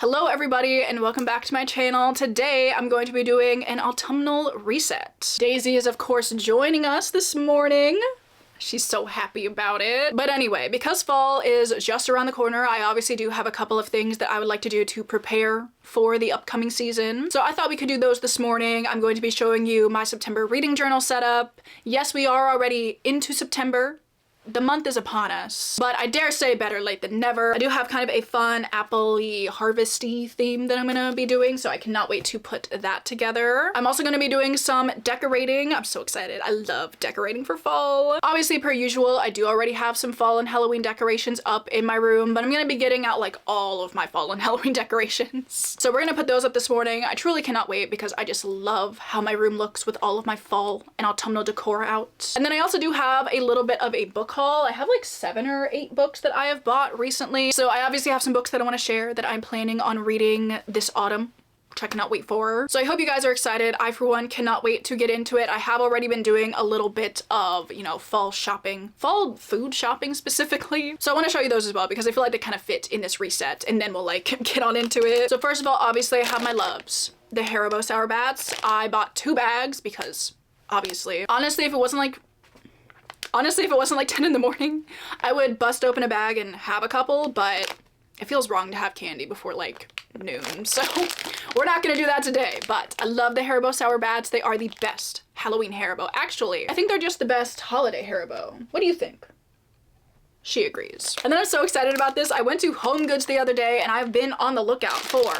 Hello everybody and welcome back to my channel. Today I'm going to be doing an autumnal reset. Daisy is of course joining us this morning. She's so happy about it. But anyway, because fall is just around the corner, I obviously do have a couple of things that I would like to do to prepare for the upcoming season. So I thought we could do those this morning. I'm going to be showing you my September reading journal setup. Yes, we are already into September. The month is upon us, but I dare say better late than never. I do have kind of a fun apple-y, harvesty theme that I'm gonna be doing, so I cannot wait to put that together. I'm also gonna be doing some decorating. I'm so excited. I love decorating for fall. Obviously, per usual, I do already have some fall and Halloween decorations up in my room, but I'm gonna be getting out like all of my fall and Halloween decorations. So we're gonna put those up this morning. I truly cannot wait because I just love how my room looks with all of my fall and autumnal decor out. And then I also do have a little bit of a book haul. I have like 7 or 8 books that I have bought recently. So I obviously have some books that I want to share that I'm planning on reading this autumn, which I cannot wait for. So I hope you guys are excited. I, for one, cannot wait to get into it. I have already been doing a little bit of, you know, fall shopping, fall food shopping specifically. So I want to show you those as well because I feel like they kind of fit in this reset and then we'll like get on into it. So first of all, obviously I have my loves, the Haribo Sour Bats. I bought 2 bags because obviously, honestly, if it wasn't like 10 in the morning, I would bust open a bag and have a couple, but it feels wrong to have candy before like noon. So we're not gonna do that today, but I love the Haribo Sour Bats. They are the best Halloween Haribo. Actually, I think they're just the best holiday Haribo. What do you think? She agrees. And then I'm so excited about this. I went to Home Goods the other day and I've been on the lookout for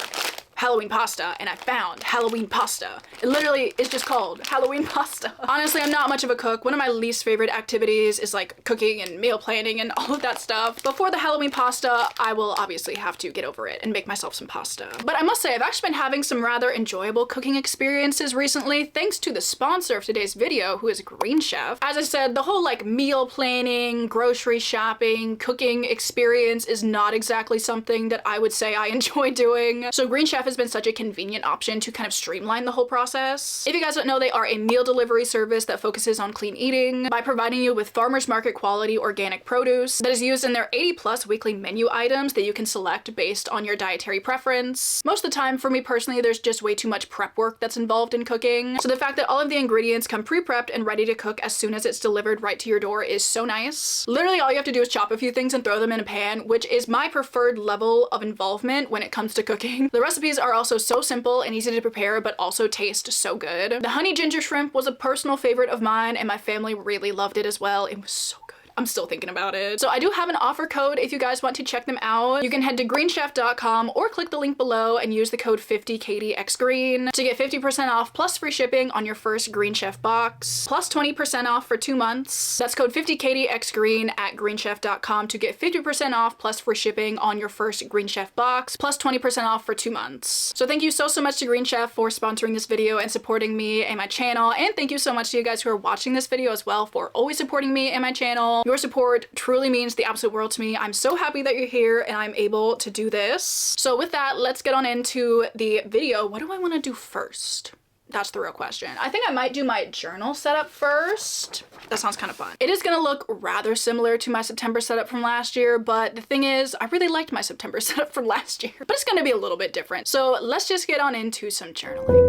Halloween pasta and I found Halloween pasta. It literally is just called Halloween pasta. Honestly, I'm not much of a cook. One of my least favorite activities is like cooking and meal planning and all of that stuff. But for the Halloween pasta, I will obviously have to get over it and make myself some pasta. But I must say, I've actually been having some rather enjoyable cooking experiences recently, thanks to the sponsor of today's video, who is Green Chef. As I said, the whole like meal planning, grocery shopping, cooking experience is not exactly something that I would say I enjoy doing. So Green Chef has been such a convenient option to kind of streamline the whole process. If you guys don't know, they are a meal delivery service that focuses on clean eating by providing you with farmers market quality organic produce that is used in their 80+ weekly menu items that you can select based on your dietary preference. Most of the time, for me personally, there's just way too much prep work that's involved in cooking. So the fact that all of the ingredients come pre-prepped and ready to cook as soon as it's delivered right to your door is so nice. Literally all you have to do is chop a few things and throw them in a pan, which is my preferred level of involvement when it comes to cooking. The recipes are also so simple and easy to prepare, but also taste so good. The honey ginger shrimp was a personal favorite of mine and my family really loved it as well. It was so good. I'm still thinking about it. So I do have an offer code if you guys want to check them out. You can head to greenchef.com or click the link below and use the code 50katieisreadingyt to get 50% off plus free shipping on your first Green Chef box, plus 20% off for 2 months. That's code 50katieisreadingyt at greenchef.com to get 50% off plus free shipping on your first Green Chef box, plus 20% off for 2 months. So thank you so much to Green Chef for sponsoring this video and supporting me and my channel, and thank you so much to you guys who are watching this video as well for always supporting me and my channel. Your support truly means the absolute world to me. I'm so happy that you're here and I'm able to do this. So with that, let's get on into the video. What do I want to do first? That's the real question. I think I might do my journal setup first. That sounds kind of fun. It is gonna look rather similar to my September setup from last year, but the thing is, I really liked my September setup from last year, but it's gonna be a little bit different. So let's just get on into some journaling.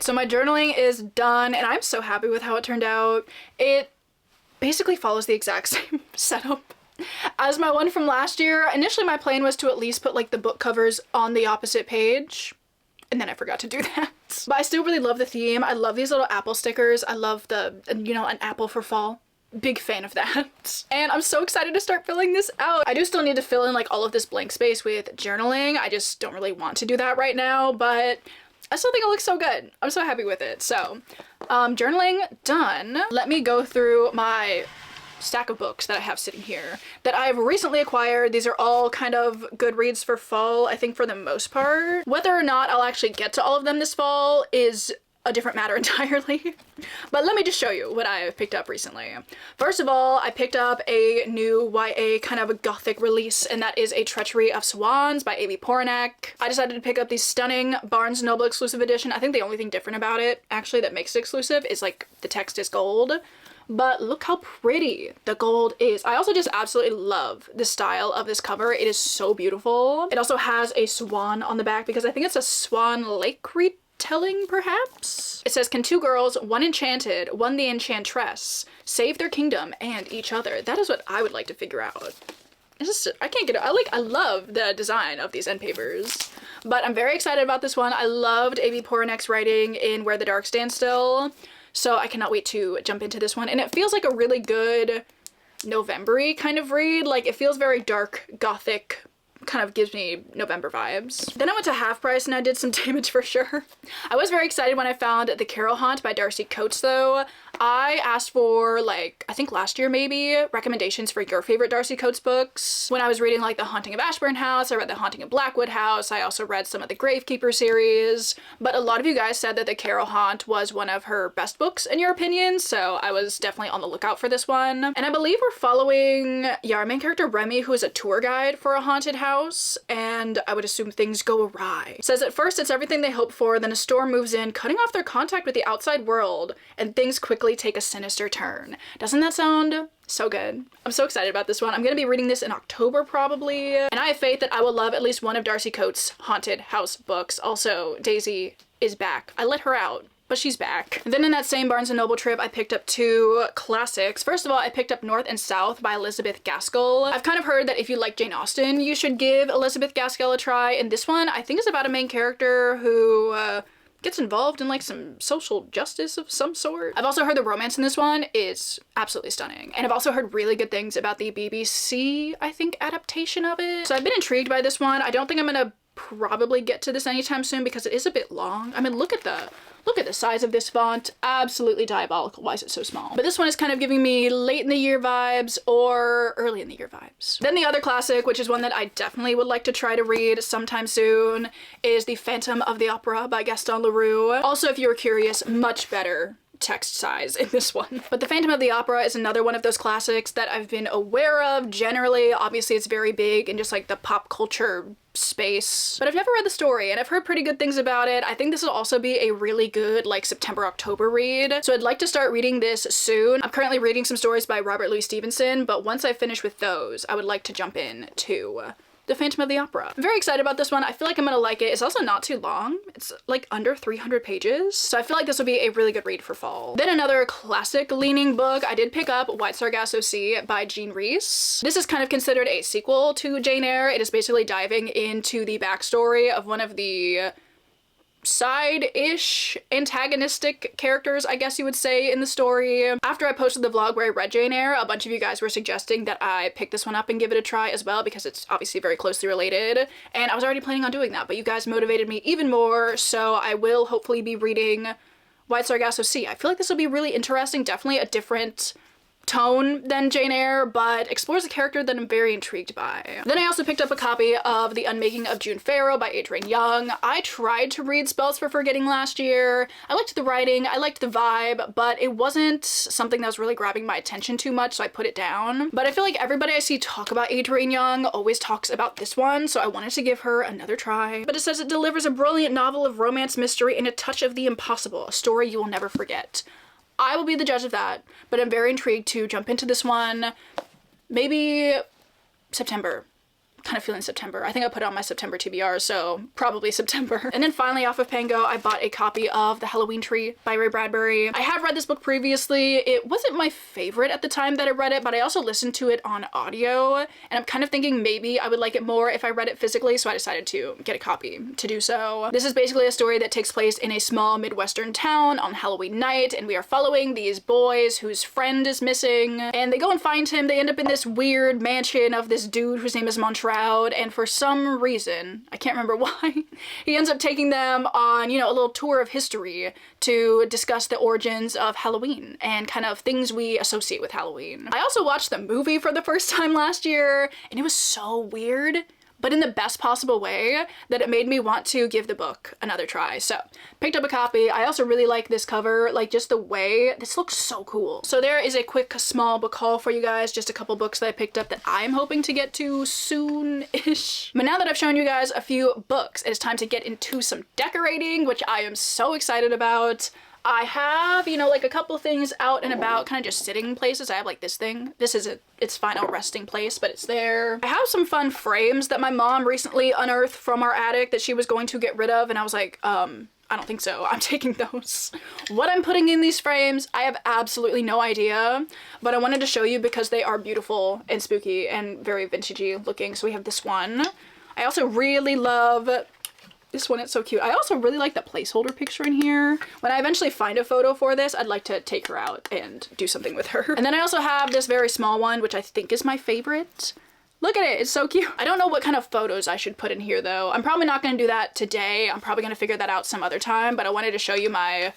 right, so my journaling is done and I'm so happy with how it turned out. It basically follows the exact same setup as my one from last year. Initially my plan was to at least put like the book covers on the opposite page, and then I forgot to do that. But I still really love the theme. I love these little apple stickers. I love the, you know, an apple for fall. Big fan of that. And I'm so excited to start filling this out. I do still need to fill in like all of this blank space with journaling. I just don't really want to do that right now, but I still think it looks so good. I'm so happy with it. So, journaling done. Let me go through my stack of books that I have sitting here that I've recently acquired. These are all kind of good reads for fall, I think, for the most part. Whether or not I'll actually get to all of them this fall is a different matter entirely. But let me just show you what I picked up recently. First of all, I picked up a new YA kind of a gothic release, and that is A Treachery of Swans by A.B. Poranek. I decided to pick up the stunning Barnes & Noble exclusive edition. I think the only thing different about it, actually, that makes it exclusive is like the text is gold. But look how pretty the gold is. I also just absolutely love the style of this cover. It is so beautiful. It also has a swan on the back because I think it's a Swan Lake retelling, perhaps? It says, can two girls, one enchanted, one the enchantress, save their kingdom and each other? That is what I would like to figure out. It's just, I can't get it. I love the design of these end papers. But I'm very excited about this one. I loved A.B. Poranek's writing in Where the Dark Stand Still. So I cannot wait to jump into this one. And it feels like a really good November-y kind of read. Like, it feels very dark, gothic, kind of gives me November vibes. Then I went to Half Price and I did some damage for sure. I was very excited when I found The Carol Haunt by Darcy Coates though. I asked for, like, I think last year maybe, recommendations for your favorite Darcy Coates books. When I was reading like The Haunting of Ashburn House, I read The Haunting of Blackwood House, I also read some of the Gravekeeper series, but a lot of you guys said that The Carol Haunt was one of her best books in your opinion, so I was definitely on the lookout for this one. And I believe we're following, yeah, our main character Remy, who is a tour guide for a haunted house, and I would assume things go awry. It says at first it's everything they hope for, then a storm moves in, cutting off their contact with the outside world, and things quickly take a sinister turn. Doesn't that sound so good? I'm so excited about this one. I'm gonna be reading this in October probably, and I have faith that I will love at least one of Darcy Coates' haunted house books. Also, Daisy is back. I let her out, but she's back. And then in that same Barnes & Noble trip, I picked up two classics. First of all, I picked up North and South by Elizabeth Gaskell. I've kind of heard that if you like Jane Austen, you should give Elizabeth Gaskell a try, and this one I think is about a main character who gets involved in like some social justice of some sort. I've also heard the romance in this one is absolutely stunning. And I've also heard really good things about the BBC, I think, adaptation of it. So I've been intrigued by this one. I don't think I'm gonna probably get to this anytime soon because it is a bit long. I mean, look at the size of this font. Absolutely diabolical. Why is it so small? But this one is kind of giving me late in the year vibes or early in the year vibes. Then the other classic, which is one that I definitely would like to try to read sometime soon, is The Phantom of the Opera by Gaston Leroux. Also, if you were curious, much better text size in this one. But The Phantom of the Opera is another one of those classics that I've been aware of generally. Obviously, it's very big in just like the pop culture space, but I've never read the story and I've heard pretty good things about it. I think this will also be a really good like September, October read. So I'd like to start reading this soon. I'm currently reading some stories by Robert Louis Stevenson, but once I finish with those, I would like to jump in to The Phantom of the Opera. I'm very excited about this one. I feel like I'm gonna like it. It's also not too long. It's like under 300 pages. So I feel like this will be a really good read for fall. Then another classic leaning book I did pick up, White Sargasso Sea by Jean Rhys. This is kind of considered a sequel to Jane Eyre. It is basically diving into the backstory of one of the side-ish antagonistic characters, I guess you would say, in the story. After I posted the vlog where I read Jane Eyre, a bunch of you guys were suggesting that I pick this one up and give it a try as well because it's obviously very closely related, and I was already planning on doing that, but you guys motivated me even more, so I will hopefully be reading White Sargasso Sea. I feel like this will be really interesting, definitely a different tone than Jane Eyre, but explores a character that I'm very intrigued by. Then I also picked up a copy of The Unmaking of June Farrow by Adrienne Young. I tried to read Spells for Forgetting last year. I liked the writing, I liked the vibe, but it wasn't something that was really grabbing my attention too much, so I put it down. But I feel like everybody I see talk about Adrienne Young always talks about this one, so I wanted to give her another try. But it says it delivers a brilliant novel of romance, mystery, and a touch of the impossible, a story you will never forget. I will be the judge of that, but I'm very intrigued to jump into this one. Maybe September, kind of feeling September. I think I put it on my September TBR, so probably September. And then finally off of Pango, I bought a copy of The Halloween Tree by Ray Bradbury. I have read this book previously. It wasn't my favorite at the time that I read it, but I also listened to it on audio, and I'm kind of thinking maybe I would like it more if I read it physically, so I decided to get a copy to do so. This is basically a story that takes place in a small Midwestern town on Halloween night, and we are following these boys whose friend is missing, and they go and find him. They end up in this weird mansion of this dude whose name is Montroud, and for some reason, I can't remember why, he ends up taking them on, you know, a little tour of history to discuss the origins of Halloween and kind of things we associate with Halloween. I also watched the movie for the first time last year, and it was so weird, but in the best possible way, that it made me want to give the book another try. So, picked up a copy. I also really like this cover, like just the way, this looks so cool. So there is a quick small book haul for you guys, just a couple books that I picked up that I'm hoping to get to soon-ish. But now that I've shown you guys a few books, it's time to get into some decorating, which I am so excited about. I have, you know, like a couple things out and about, kind of just sitting places. I have like this thing. This isn't its final resting place, but it's there. I have some fun frames that my mom recently unearthed from our attic that she was going to get rid of, and I was like, I don't think so. I'm taking those. What I'm putting in these frames, I have absolutely no idea, but I wanted to show you because they are beautiful and spooky and very vintagey looking. So we have this one. I also really love this one. It's so cute. I also really like the placeholder picture in here. When I eventually find a photo for this, I'd like to take her out and do something with her. And then I also have this very small one, which I think is my favorite. Look at it, it's so cute. I don't know what kind of photos I should put in here though. I'm probably not gonna do that today. I'm probably gonna figure that out some other time, but I wanted to show you my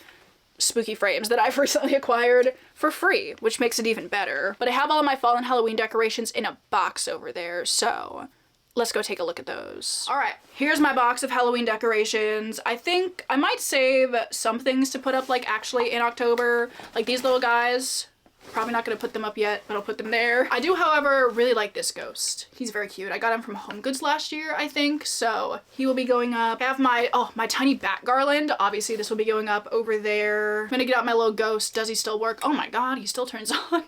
spooky frames that I've recently acquired for free, which makes it even better. But I have all of my fall and Halloween decorations in a box over there, so let's go take a look at those. All right, here's my box of Halloween decorations. I think I might save some things to put up like actually in October, like these little guys. Probably not gonna put them up yet, but I'll put them there. I do, however, really like this ghost. He's very cute. I got him from Home Goods last year, I think, so he will be going up. I have my, oh, my tiny bat garland. Obviously, this will be going up over there. I'm gonna get out my little ghost. Does he still work? Oh my god, he still turns on.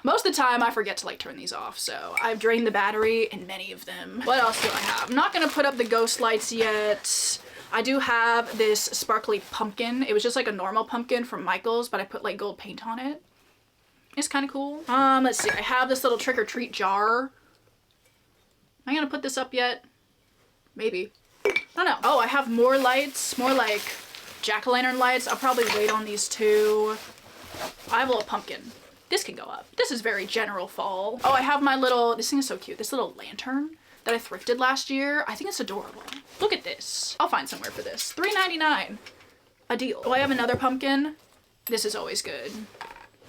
Most of the time, I forget to like turn these off, so I've drained the battery in many of them. What else do I have? I'm not gonna put up the ghost lights yet. I do have this sparkly pumpkin. It was just like a normal pumpkin from Michael's, but I put like gold paint on it. It's kind of cool. Let's see. I have this little trick-or-treat jar. Am I gonna put this up yet? Maybe. I don't know. Oh, I have more lights, more like jack-o'-lantern lights. I'll probably wait on these two. I have a little pumpkin. This can go up. This is very general fall. Oh, I have my little, this thing is so cute. This little lantern that I thrifted last year. I think it's adorable. Look at this. I'll find somewhere for this. $3.99. A deal. Oh, I have another pumpkin. This is always good.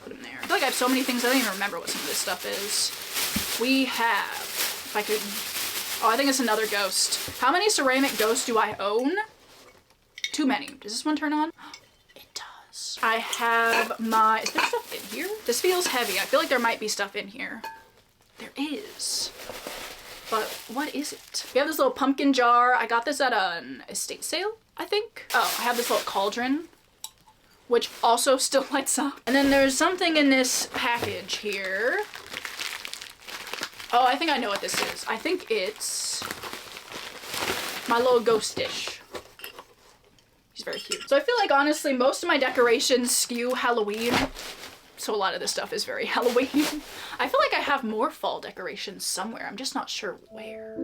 Put them there. I feel like I have so many things I don't even remember what some of this stuff is. We have, if I could, oh, I think it's another ghost. How many ceramic ghosts do I own? Too many. Does this one turn on? It does. I have my, is there stuff in here? This feels heavy. I feel like there might be stuff in here. There is. But what is it? We have this little pumpkin jar. I got this at an estate sale, I think. Oh, I have this little cauldron, which also still lights up. And then there's something in this package here. Oh, I think I know what this is. I think it's my little ghost dish. He's very cute. So I feel like honestly, most of my decorations skew Halloween. So a lot of this stuff is very Halloween. I feel like I have more fall decorations somewhere. I'm just not sure where.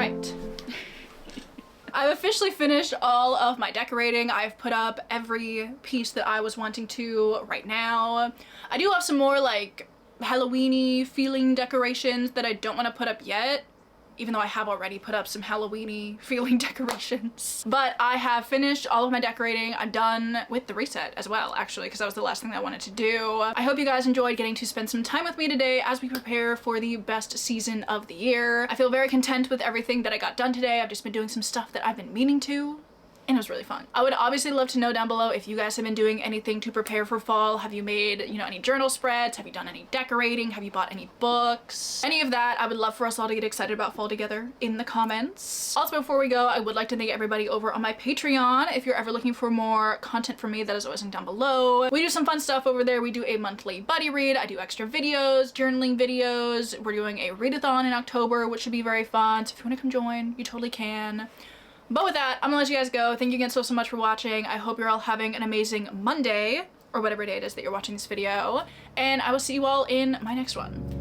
right. I've officially finished all of my decorating. I've put up every piece that I was wanting to right now. I do have some more like Halloween-y feeling decorations that I don't want to put up yet, even though I have already put up some Halloween-y feeling decorations. But I have finished all of my decorating. I'm done with the reset as well, actually, because that was the last thing that I wanted to do. I hope you guys enjoyed getting to spend some time with me today as we prepare for the best season of the year. I feel very content with everything that I got done today. I've just been doing some stuff that I've been meaning to, and it was really fun. I would obviously love to know down below if you guys have been doing anything to prepare for fall. Have you made, you know, any journal spreads? Have you done any decorating? Have you bought any books? Any of that. I would love for us all to get excited about fall together in the comments. Also, before we go, I would like to thank everybody over on my Patreon. If you're ever looking for more content from me, that is always linked down below. We do some fun stuff over there. We do a monthly buddy read. I do extra videos, journaling videos. We're doing a readathon in October, which should be very fun. So if you want to come join, you totally can. But with that, I'm gonna let you guys go. Thank you again so much for watching. I hope you're all having an amazing Monday, or whatever day it is that you're watching this video, and I will see you all in my next one.